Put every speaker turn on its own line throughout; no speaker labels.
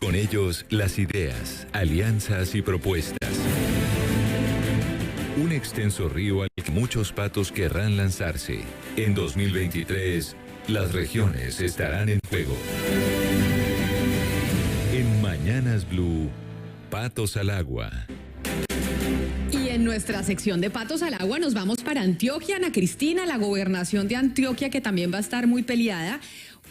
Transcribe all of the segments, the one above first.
Con ellos, las ideas, alianzas y propuestas. Un extenso río al que muchos patos querrán lanzarse. En 2023, las regiones estarán en juego. En Mañanas Blue, Patos al Agua.
Y en nuestra sección de Patos al Agua nos vamos para Antioquia. Ana Cristina, la gobernación de Antioquia, que también va a estar muy peleada.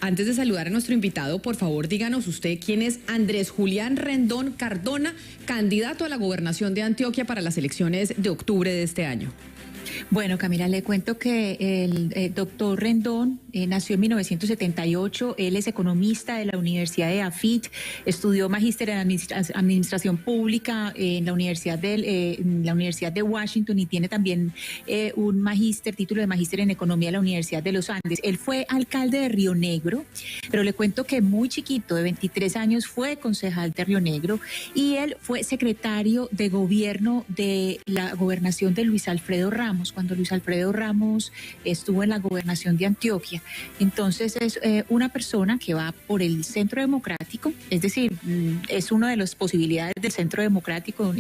Antes de saludar a nuestro invitado, por favor, díganos usted quién es Andrés Julián Rendón Cardona, candidato a la gobernación de Antioquia para las elecciones de octubre de este año.
Bueno, Camila, le cuento que el doctor Rendón nació en 1978, él es economista de la Universidad de AFIT, estudió magíster en administración pública en la Universidad de Washington y tiene también un título de magíster en economía de la Universidad de los Andes. Él fue alcalde de Río Negro, pero le cuento que muy chiquito, de 23 años, fue concejal de Río Negro y él fue secretario de gobierno de la gobernación de Luis Alfredo Ramos, cuando Luis Alfredo Ramos estuvo en la gobernación de Antioquia. Entonces es una persona que va por el centro democrático, es decir, es una de las posibilidades del centro democrático.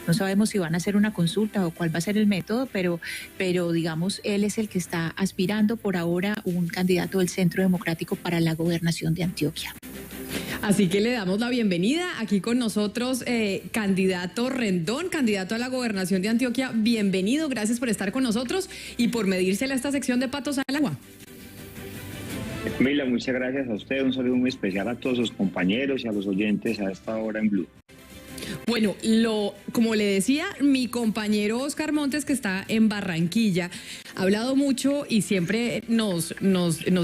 No sabemos si van a hacer una consulta o cuál va a ser el método, pero digamos, él es el que está aspirando por ahora un candidato del centro democrático para la gobernación de Antioquia.
Así que le damos la bienvenida aquí con nosotros, candidato Rendón, candidato a la gobernación de Antioquia. Bienvenido, gracias por estar con nosotros y por medírsela a esta sección de Patos al Agua.
Mila, muchas gracias a usted. Un saludo muy especial a todos los compañeros y a los oyentes a esta hora en Blue.
Bueno, como le decía, mi compañero Oscar Montes, que está en Barranquilla, ha hablado mucho y siempre nos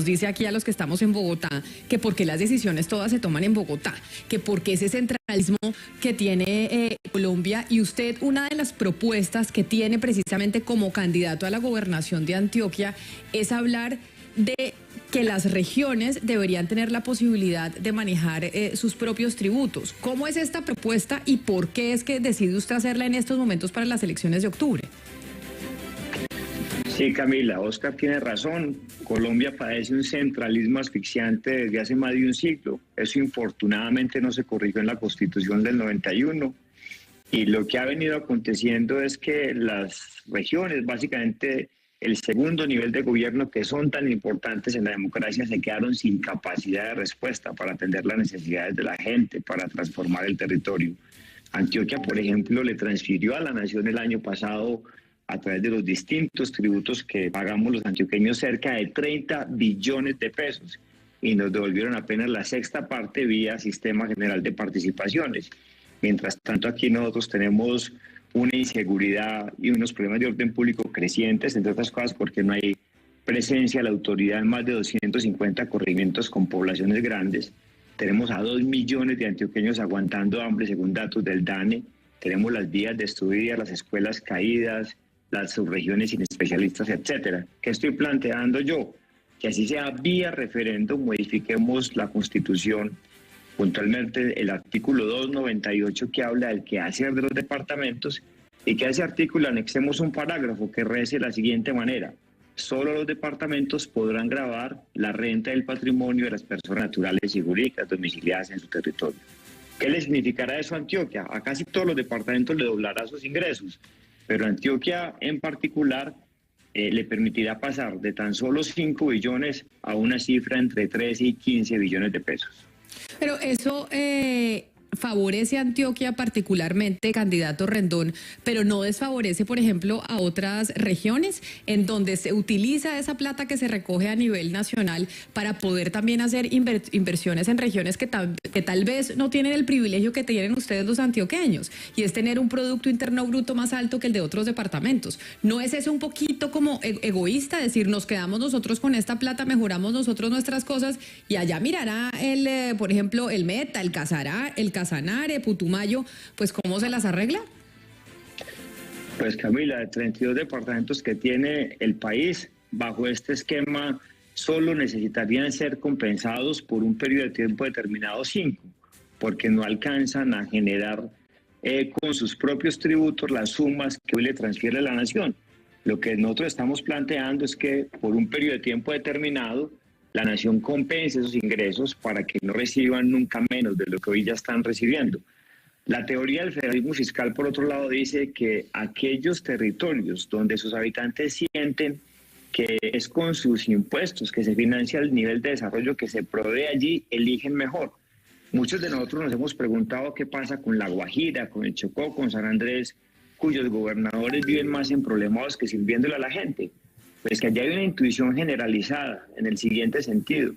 dice aquí a los que estamos en Bogotá que por qué las decisiones todas se toman en Bogotá, que por qué ese centralismo que tiene Colombia. Y usted, una de las propuestas que tiene precisamente como candidato a la gobernación de Antioquia es hablar de que las regiones deberían tener la posibilidad de manejar sus propios tributos. ¿Cómo es esta propuesta y por qué es que decide usted hacerla en estos momentos para las elecciones de octubre?
Sí, Camila, Oscar tiene razón. Colombia padece un centralismo asfixiante desde hace más de un siglo. Eso infortunadamente no se corrigió en la Constitución del 91. Y lo que ha venido aconteciendo es que las regiones, básicamente el segundo nivel de gobierno, que son tan importantes en la democracia, se quedaron sin capacidad de respuesta para atender las necesidades de la gente, para transformar el territorio. Antioquia, por ejemplo, le transfirió a la nación el año pasado, a través de los distintos tributos que pagamos los antioqueños, cerca de 30 billones de pesos y nos devolvieron apenas la sexta parte vía Sistema General de Participaciones. Mientras tanto, aquí nosotros tenemos una inseguridad y unos problemas de orden público crecientes, entre otras cosas porque no hay presencia de la autoridad en más de 250 corregimientos con poblaciones grandes. Tenemos a 2 millones de antioqueños aguantando hambre según datos del DANE. Tenemos las vías de estudia, las escuelas caídas, las subregiones sin especialistas, etcétera. ¿Qué estoy planteando yo? Que así sea vía referéndum, modifiquemos la Constitución, puntualmente el artículo 298 que habla del quehacer de los departamentos, y que a ese artículo anexemos un parágrafo que rece de la siguiente manera: solo los departamentos podrán gravar la renta del patrimonio de las personas naturales y jurídicas domiciliadas en su territorio. ¿Qué le significará eso a Antioquia? A casi todos los departamentos le doblará sus ingresos, pero a Antioquia en particular le permitirá pasar de tan solo 5 billones a una cifra entre 13 y 15 billones de pesos.
Pero eso favorece a Antioquia particularmente, candidato Rendón, pero no desfavorece, por ejemplo, a otras regiones en donde se utiliza esa plata que se recoge a nivel nacional para poder también hacer inversiones en regiones que tal vez no tienen el privilegio que tienen ustedes los antioqueños, y es tener un Producto Interno Bruto más alto que el de otros departamentos. ¿No es eso un poquito como egoísta, decir nos quedamos nosotros con esta plata, mejoramos nosotros nuestras cosas y allá mirará por ejemplo, el Meta, el Casanare, Putumayo, pues cómo se las arregla?
Pues Camila, de 32 departamentos que tiene el país, bajo este esquema solo necesitarían ser compensados por un periodo de tiempo determinado 5, porque no alcanzan a generar con sus propios tributos las sumas que hoy le transfiere la nación. Lo que nosotros estamos planteando es que por un periodo de tiempo determinado la nación compense esos ingresos para que no reciban nunca menos de lo que hoy ya están recibiendo. La teoría del federalismo fiscal, por otro lado, dice que aquellos territorios donde sus habitantes sienten que es con sus impuestos que se financia el nivel de desarrollo que se provee allí, eligen mejor. Muchos de nosotros nos hemos preguntado qué pasa con La Guajira, con el Chocó, con San Andrés, cuyos gobernadores viven más emproblemados que sirviéndole a la gente. Pues que allá hay una intuición generalizada en el siguiente sentido,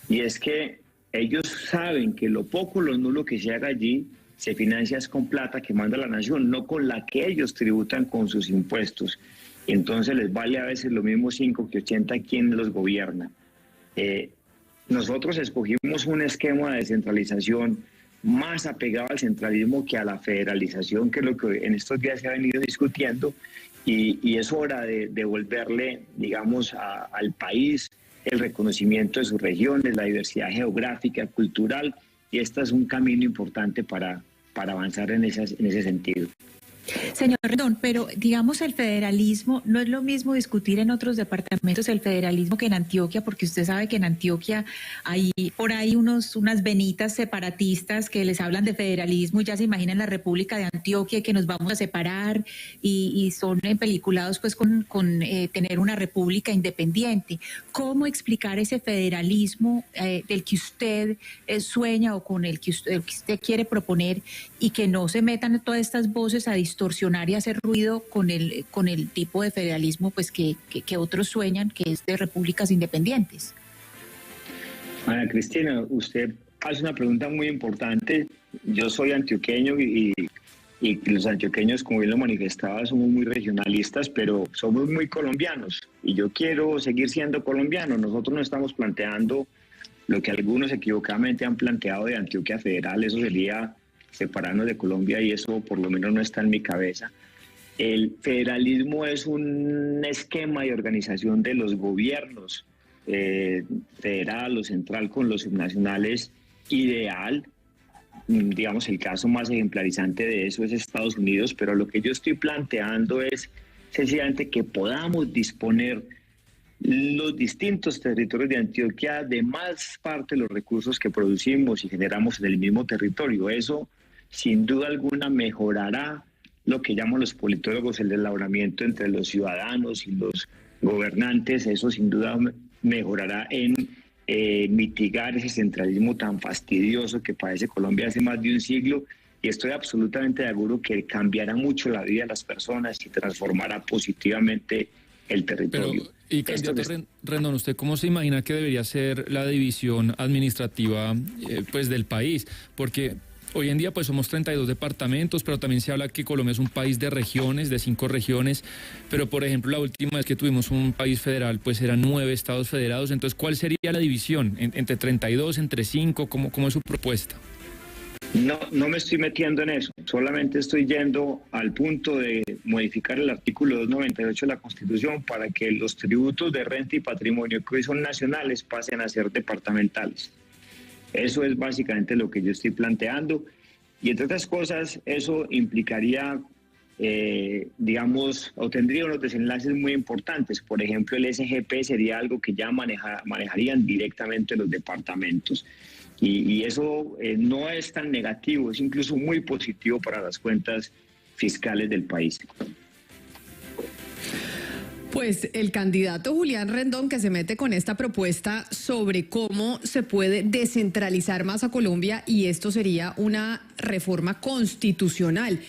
y es que ellos saben que lo poco o lo nulo que se haga allí se financia es con plata que manda la nación, no con la que ellos tributan con sus impuestos. Entonces les vale a veces lo mismo 5 que 80 quien los gobierna. Nosotros escogimos un esquema de descentralización más apegado al centralismo que a la federalización, que es lo que en estos días se ha venido discutiendo, y es hora de devolverle, digamos, al país el reconocimiento de sus regiones, la diversidad geográfica, cultural, y este es un camino importante para avanzar en ese sentido.
Señor Rendón, pero digamos el federalismo, no es lo mismo discutir en otros departamentos el federalismo que en Antioquia, porque usted sabe que en Antioquia hay por ahí unas venitas separatistas que les hablan de federalismo y ya se imaginan la República de Antioquia y que nos vamos a separar y son empeliculados pues con tener una república independiente. ¿Cómo explicar ese federalismo del que usted sueña o con el que usted quiere proponer y que no se metan todas estas voces a distorsionar y hacer ruido con el tipo de federalismo pues que otros sueñan, que es de repúblicas independientes?
Ana Cristina, usted hace una pregunta muy importante. Yo soy antioqueño y los antioqueños, como bien lo manifestaba, somos muy regionalistas, pero somos muy colombianos y yo quiero seguir siendo colombiano. Nosotros no estamos planteando lo que algunos equivocadamente han planteado de Antioquia Federal. Eso sería separarnos de Colombia y eso por lo menos no está en mi cabeza. El federalismo es un esquema de organización de los gobiernos federal o central con los subnacionales ideal. Digamos, el caso más ejemplarizante de eso es Estados Unidos, pero lo que yo estoy planteando es sencillamente que podamos disponer los distintos territorios de Antioquia de más parte de los recursos que producimos y generamos en el mismo territorio. Eso, sin duda alguna, mejorará lo que llaman los politólogos el desdoblamiento entre los ciudadanos y los gobernantes. Eso, sin duda, mejorará en mitigar ese centralismo tan fastidioso que padece Colombia hace más de un siglo. Y estoy absolutamente seguro que cambiará mucho la vida de las personas y transformará positivamente el territorio.
Y candidato Rendón, ¿usted cómo se imagina que debería ser la división administrativa pues del país? Porque hoy en día pues somos 32 departamentos, pero también se habla que Colombia es un país de regiones, de 5 regiones, pero por ejemplo la última vez que tuvimos un país federal pues eran 9 estados federados. Entonces, ¿cuál sería la división? ¿Entre 32, entre 5? ¿Cómo es su propuesta?
No me estoy metiendo en eso, solamente estoy yendo al punto de modificar el artículo 298 de la Constitución para que los tributos de renta y patrimonio que hoy son nacionales pasen a ser departamentales. Eso es básicamente lo que yo estoy planteando y entre otras cosas eso implicaría, digamos, o tendría unos desenlaces muy importantes. Por ejemplo, el SGP sería algo que ya manejarían directamente los departamentos. Y eso no es tan negativo, es incluso muy positivo para las cuentas fiscales del país.
Pues el candidato Julián Rendón, que se mete con esta propuesta sobre cómo se puede descentralizar más a Colombia, y esto sería una reforma constitucional.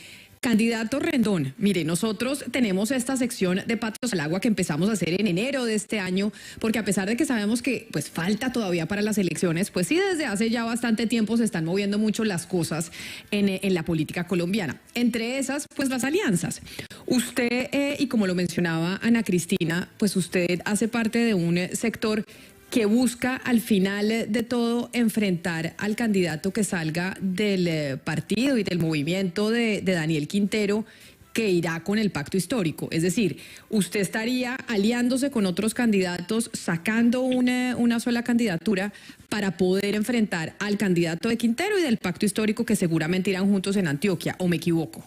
Candidato Rendón, mire, nosotros tenemos esta sección de Patos al Agua que empezamos a hacer en enero de este año, porque a pesar de que sabemos que pues falta todavía para las elecciones, pues sí, desde hace ya bastante tiempo se están moviendo mucho las cosas en la política colombiana. Entre esas, pues las alianzas. Usted, y como lo mencionaba Ana Cristina, pues usted hace parte de un sector que busca al final de todo enfrentar al candidato que salga del partido y del movimiento de Daniel Quintero, que irá con el pacto histórico. Es decir, usted estaría aliándose con otros candidatos, sacando una sola candidatura para poder enfrentar al candidato de Quintero y del pacto histórico, que seguramente irán juntos en Antioquia, ¿o me equivoco?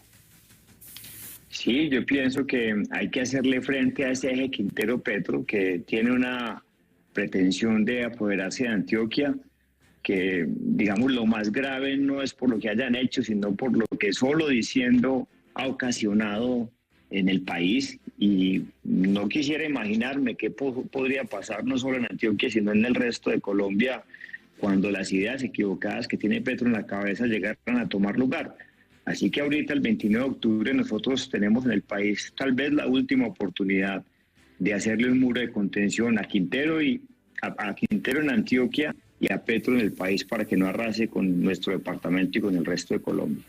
Sí, yo pienso que hay que hacerle frente a ese eje Quintero-Petro, que tiene pretensión de apoderarse de Antioquia, que digamos lo más grave no es por lo que hayan hecho, sino por lo que solo diciendo ha ocasionado en el país. Y no quisiera imaginarme qué podría pasar no solo en Antioquia, sino en el resto de Colombia, cuando las ideas equivocadas que tiene Petro en la cabeza llegaran a tomar lugar. Así que ahorita, el 29 de octubre, nosotros tenemos en el país tal vez la última oportunidad de hacerle un muro de contención a Quintero a Quintero en Antioquia y a Petro en el país, para que no arrase con nuestro departamento y con el resto de Colombia.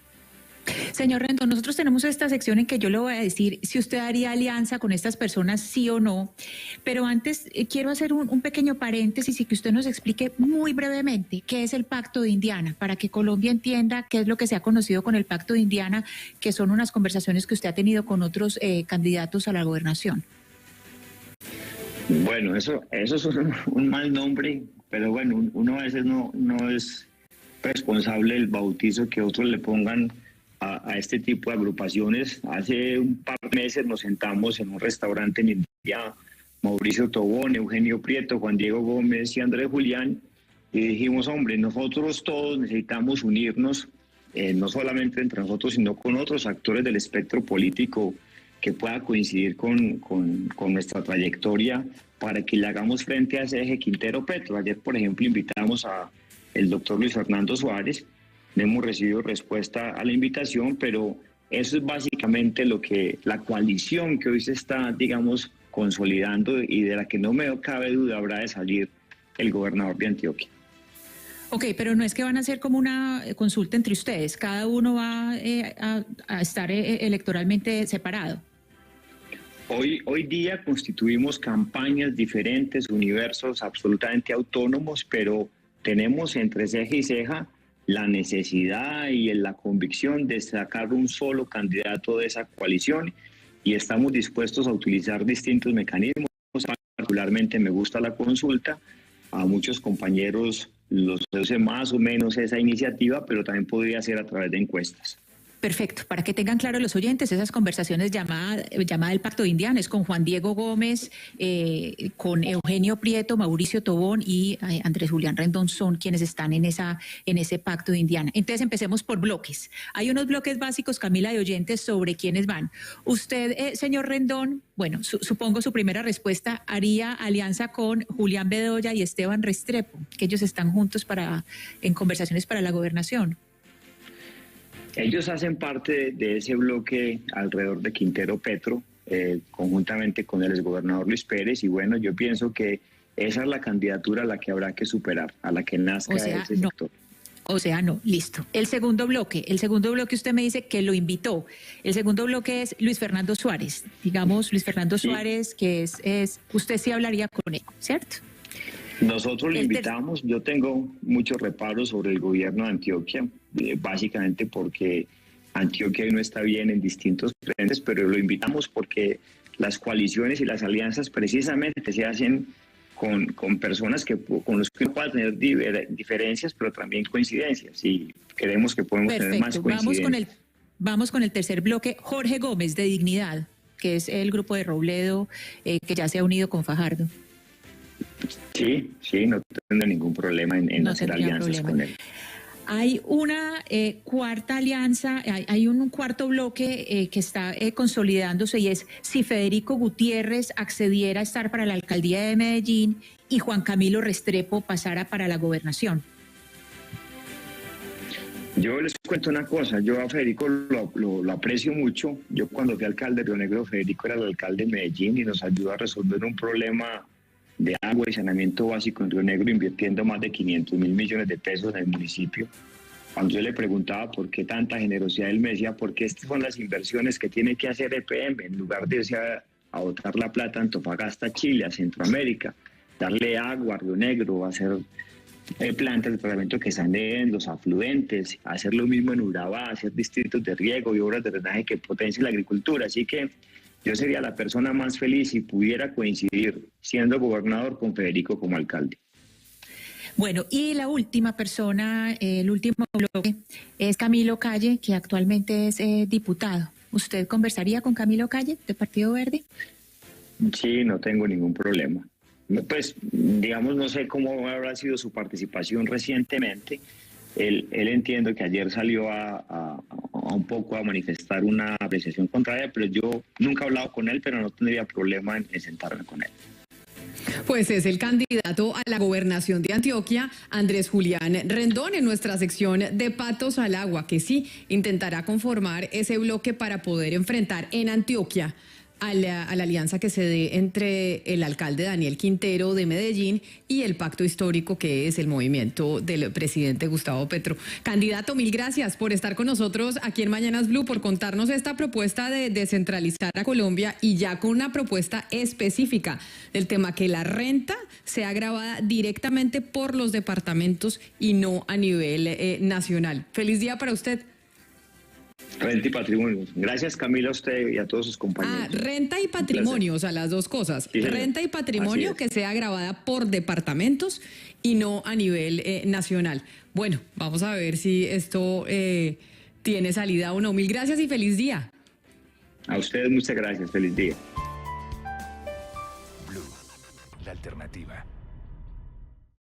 Señor Rendón, nosotros tenemos esta sección en que yo le voy a decir si usted haría alianza con estas personas, sí o no. Pero antes quiero hacer un pequeño paréntesis y que usted nos explique muy brevemente qué es el Pacto de Indiana, para que Colombia entienda qué es lo que se ha conocido con el Pacto de Indiana, que son unas conversaciones que usted ha tenido con otros candidatos a la gobernación.
Bueno, eso es un mal nombre, pero bueno, uno a veces no es responsable del bautizo que otros le pongan a este tipo de agrupaciones. Hace un par de meses nos sentamos en un restaurante en India, Mauricio Tobón, Eugenio Prieto, Juan Diego Gómez y Andrés Julián, y dijimos, hombre, nosotros todos necesitamos unirnos, no solamente entre nosotros, sino con otros actores del espectro político que pueda coincidir con nuestra trayectoria, para que le hagamos frente a ese eje Quintero-Petro. Ayer, por ejemplo, invitamos a el doctor Luis Fernando Suárez. No hemos recibido respuesta a la invitación, pero eso es básicamente la coalición que hoy se está, digamos, consolidando, y de la que no me cabe duda habrá de salir el gobernador de Antioquia.
Ok, pero no es que van a hacer como una consulta entre ustedes, cada uno va a estar electoralmente separado.
Hoy día constituimos campañas diferentes, universos absolutamente autónomos, pero tenemos entre ceja y ceja la necesidad y la convicción de sacar un solo candidato de esa coalición, y estamos dispuestos a utilizar distintos mecanismos. Particularmente me gusta la consulta, a muchos compañeros los seduce más o menos esa iniciativa, pero también podría ser a través de encuestas.
Perfecto. Para que tengan claro los oyentes, esas conversaciones llamada el Pacto de Indiana es con Juan Diego Gómez, con Eugenio Prieto, Mauricio Tobón y Andrés Julián Rendón son quienes están en ese Pacto de Indiana. Entonces empecemos por bloques. Hay unos bloques básicos, Camila, de oyentes sobre quiénes van. Usted, señor Rendón, bueno, supongo su primera respuesta, haría alianza con Julián Bedoya y Esteban Restrepo, que ellos están juntos en conversaciones para la gobernación.
Ellos hacen parte de ese bloque alrededor de Quintero Petro, conjuntamente con el exgobernador Luis Pérez, y bueno, yo pienso que esa es la candidatura a la que habrá que superar, a la que nazca ese sector.
O sea, no, listo. El segundo bloque usted me dice que lo invitó. El segundo bloque es Luis Fernando Suárez. Digamos, Luis Fernando Suárez, que es usted sí hablaría con él, ¿cierto?
Nosotros le invitamos. Yo tengo muchos reparos sobre el gobierno de Antioquia, básicamente porque Antioquia no está bien en distintos frentes, pero lo invitamos porque las coaliciones y las alianzas precisamente se hacen con personas con los que puedan tener diferencias, pero también coincidencias, y creemos que podemos tener más coincidencias.
Vamos con el tercer bloque, Jorge Gómez, de Dignidad, que es el grupo de Robledo, que ya se ha unido con Fajardo.
Sí, no tengo ningún problema en hacer alianzas con él.
Hay una cuarta alianza, hay un cuarto bloque que está consolidándose, y es si Federico Gutiérrez accediera a estar para la alcaldía de Medellín y Juan Camilo Restrepo pasara para la gobernación.
Yo les cuento una cosa, yo a Federico lo aprecio mucho. Yo cuando fui alcalde de Río Negro, Federico era el alcalde de Medellín y nos ayudó a resolver un problema de agua y saneamiento básico en Río Negro, invirtiendo más de 500.000 millones de pesos en el municipio. Cuando yo le preguntaba por qué tanta generosidad, él me decía, porque estas son las inversiones que tiene que hacer EPM, en lugar de irse a botar la plata a Antofagasta, Chile, a Centroamérica, darle agua a Río Negro, hacer plantas de tratamiento que saneen los afluentes, hacer lo mismo en Urabá, hacer distritos de riego y obras de drenaje que potencien la agricultura. Así que yo sería la persona más feliz si pudiera coincidir siendo gobernador con Federico como alcalde.
Bueno, y la última persona, el último bloque, es Camilo Calle, que actualmente es diputado. ¿Usted conversaría con Camilo Calle, de Partido Verde?
Sí, no tengo ningún problema. Pues, digamos, no sé cómo habrá sido su participación recientemente. Él entiendo que ayer salió a un poco a manifestar una apreciación contraria, pero yo nunca he hablado con él, pero no tendría problema en sentarme con él.
Pues es el candidato a la gobernación de Antioquia, Andrés Julián Rendón, en nuestra sección de Patos al Agua, que sí intentará conformar ese bloque para poder enfrentar en Antioquia a la alianza que se dé entre el alcalde Daniel Quintero de Medellín y el pacto histórico que es el movimiento del presidente Gustavo Petro. Candidato, mil gracias por estar con nosotros aquí en Mañanas Blue, por contarnos esta propuesta de descentralizar a Colombia y ya con una propuesta específica del tema que la renta sea grabada directamente por los departamentos y no a nivel nacional. Feliz día para usted.
Renta y patrimonio. Gracias, Camila, a usted y a todos sus compañeros.
Renta y patrimonio, o sea, las dos cosas.
Sí,
renta y patrimonio que sea grabada por departamentos y no a nivel nacional. Bueno, vamos a ver si esto tiene salida o no. Mil gracias y feliz día.
A ustedes muchas gracias. Feliz día.
Blue, la alternativa.